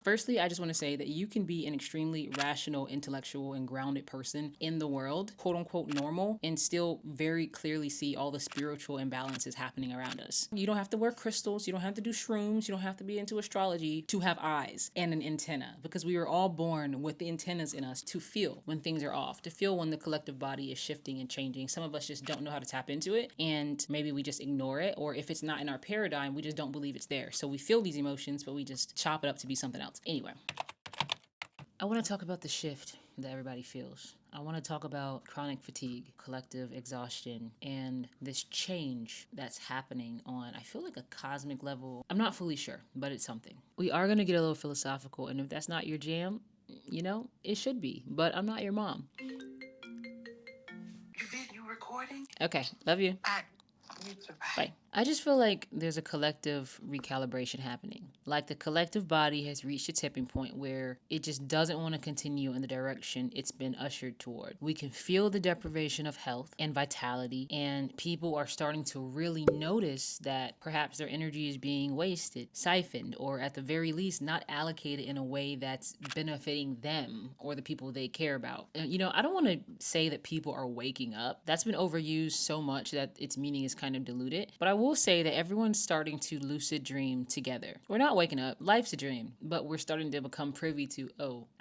Firstly, I just want to say that you can be an extremely rational, intellectual, and grounded person in the world, quote unquote normal, and still very clearly see all the spiritual imbalances happening around us. You don't have to wear crystals, you don't have to do shrooms, you don't have to be into astrology to have eyes and an antenna, because we were all born with the antennas in us to feel when things are off, to feel when the collective body is shifting and changing. Some of us just don't know how to tap into it, and maybe we just ignore it, or if it's not in our paradigm, we just don't believe it's there. So we feel these emotions, but we just chop it up to be something else. Anyway, I want to talk about the shift that everybody feels. I want to talk about chronic fatigue, collective exhaustion, and this change that's happening on, I feel like, a cosmic level. I'm not fully sure, but it's something. We are going to get a little philosophical, and if that's not your jam, it should be, but I'm not your mom. You recording? Okay, love you. Bye. I just feel like there's a collective recalibration happening. Like the collective body has reached a tipping point where it just doesn't want to continue in the direction it's been ushered toward. We can feel the deprivation of health and vitality, and people are starting to really notice that perhaps their energy is being wasted, siphoned, or at the very least not allocated in a way that's benefiting them or the people they care about. I don't want to say that people are waking up. That's been overused so much that its meaning is kind of diluted. But I will say that everyone's starting to lucid dream together. We're not waking up, life's a dream, but we're starting to become privy to,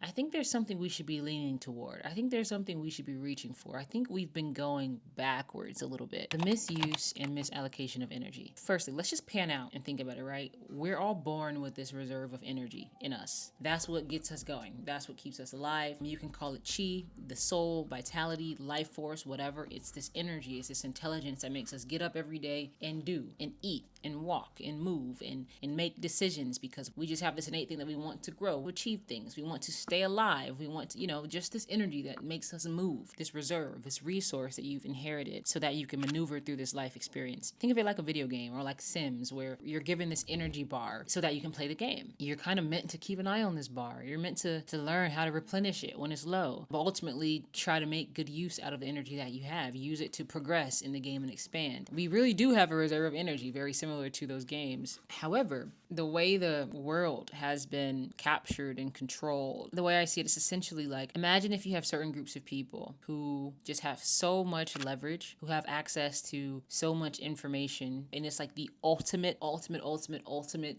I think there's something we should be leaning toward. I think there's something we should be reaching for. I think we've been going backwards a little bit. The misuse and misallocation of energy. Firstly, let's just pan out and think about it, right? We're all born with this reserve of energy in us. That's what gets us going. That's what keeps us alive. You can call it chi, the soul, vitality, life force, whatever. It's this energy, it's this intelligence that makes us get up every day and do and eat and walk and move and make decisions, because we just have this innate thing that we want to grow, achieve things, we want to stay alive, we want to, just this energy that makes us move, this reserve, this resource that you've inherited so that you can maneuver through this life experience. Think of it like a video game or like Sims, where you're given this energy bar so that you can play the game. You're kind of meant to keep an eye on this bar. You're meant to learn how to replenish it when it's low, but ultimately try to make good use out of the energy that you have. Use it to progress in the game and expand. We really do have a reserve of energy, very similar to those games. However, the way the world has been captured and controlled, the way I see it is essentially like, imagine if you have certain groups of people who just have so much leverage, who have access to so much information, and it's like the ultimate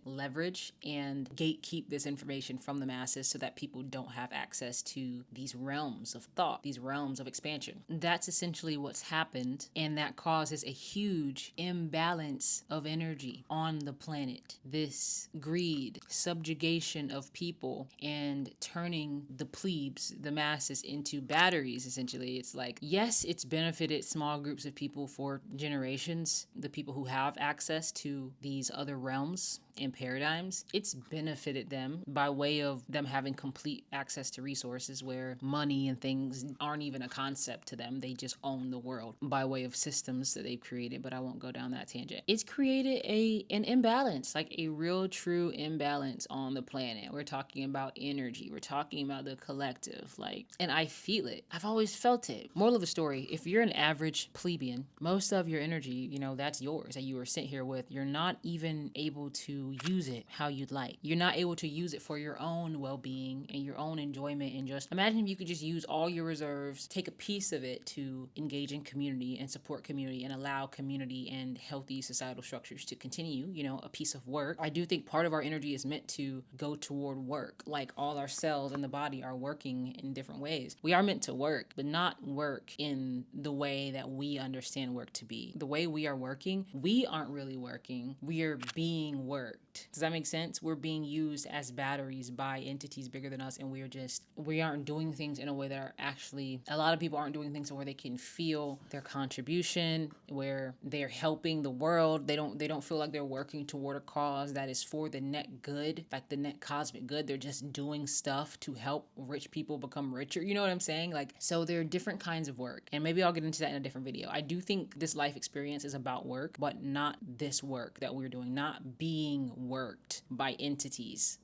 leverage, and gatekeep this information from the masses so that people don't have access to these realms of thought, these realms of expansion. That's essentially what's happened, and that causes a huge imbalance of energy on the planet. This greed, subjugation of people, and turning the plebes, the masses, into batteries, essentially. It's like, yes, it's benefited small groups of people for generations, the people who have access to these other realms and paradigms. It's benefited them by way of them having complete access to resources where money and things aren't even a concept to them. They just own the world by way of systems that they've created, but I won't go down that tangent. It's created an imbalance, like a real true imbalance on the planet. We're talking about energy. We're talking about the collective, and I feel it. I've always felt it. Moral of the story, if you're an average plebeian, most of your energy, that's yours, that you were sent here with. You're not even able to use it how you'd like. You're not able to use it for your own well-being and your own enjoyment, and just imagine if you could just use all your reserves, take a piece of it to engage in community and support community and allow community and healthy societal structures to continue, a piece of work. I do think part of our energy is meant to go toward work. Like, all our cells in the body are working in different ways. We are meant to work, but not work in the way that we understand work to be. The way we are working, we aren't really working. We are being worked. Does that make sense? We're being used as batteries by entities bigger than us, and we aren't doing things in a way that are actually, a lot of people aren't doing things where they can feel their contribution, where they're helping the world. They don't feel like they're working toward a cause that is for the net good, like the net cosmic good. They're just doing stuff to help rich people become richer. You know what I'm saying? So there are different kinds of work, and maybe I'll get into that in a different video. I do think this life experience is about work, but not this work that we're doing, not being being worked by entities.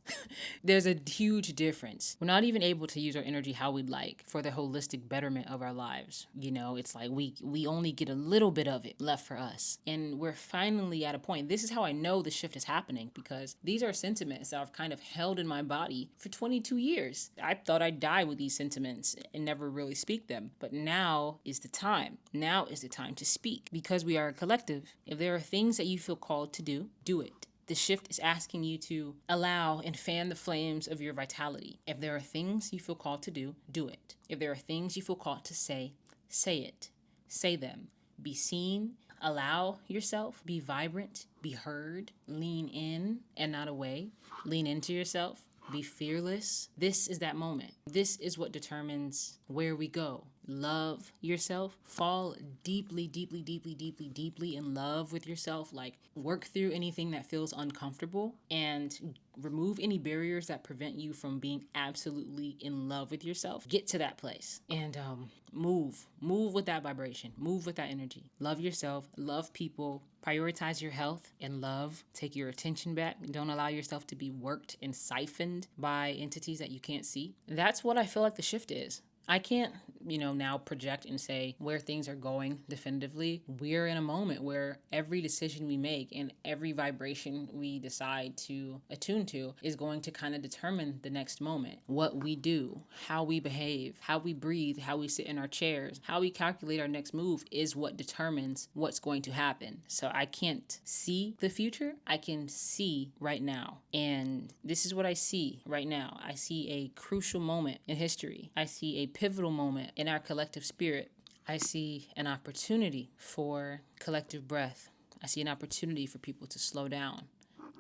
There's a huge difference. We're not even able to use our energy how we'd like for the holistic betterment of our lives. You know, it's like we only get a little bit of it left for us. And we're finally at a point. This is how I know the shift is happening, because these are sentiments that I've kind of held in my body for 22 years. I thought I'd die with these sentiments and never really speak them. But now is the time. Now is the time to speak, because we are a collective. If there are things that you feel called to do, do it. The shift is asking you to allow and fan the flames of your vitality. If there are things you feel called to do, do it. If there are things you feel called to say it. Say them. Be seen. Allow yourself. Be vibrant. Be heard. Lean in and not away. Lean into yourself. Be fearless. This is that moment. This is what determines where we go. Love yourself. Fall deeply, deeply, deeply, deeply, deeply in love with yourself. Like, work through anything that feels uncomfortable and remove any barriers that prevent you from being absolutely in love with yourself. Get to that place and move with that vibration. Move with that energy. Love yourself. Love people. Prioritize your health and love. Take your attention back. Don't allow yourself to be worked and siphoned by entities that you can't see. That's what I feel like the shift is. I can't, now project and say where things are going definitively. We're in a moment where every decision we make and every vibration we decide to attune to is going to kind of determine the next moment. What we do, how we behave, how we breathe, how we sit in our chairs, how we calculate our next move is what determines what's going to happen. So I can't see the future. I can see right now. And this is what I see right now. I see a crucial moment in history. I see a pivotal moment in our collective spirit. I see an opportunity for collective breath. I see an opportunity for people to slow down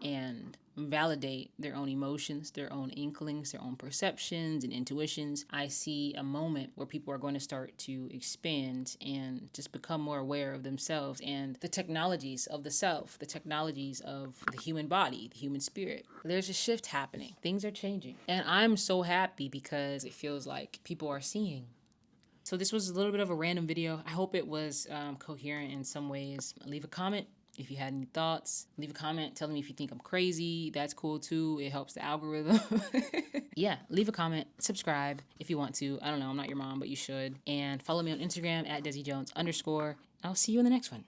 and validate their own emotions, their own inklings, their own perceptions and intuitions. I see a moment where people are going to start to expand and just become more aware of themselves and the technologies of the self, the technologies of the human body, the human spirit. There's a shift happening. Things are changing. And I'm so happy because it feels like people are seeing. So this was a little bit of a random video. I hope it was coherent in some ways. Leave a comment if you had any thoughts. Leave a comment telling me if you think I'm crazy. That's cool too. It helps the algorithm. Yeah, leave a comment. Subscribe if you want to. I don't know. I'm not your mom, but you should. And follow me on Instagram at DesiJones_. I'll see you in the next one.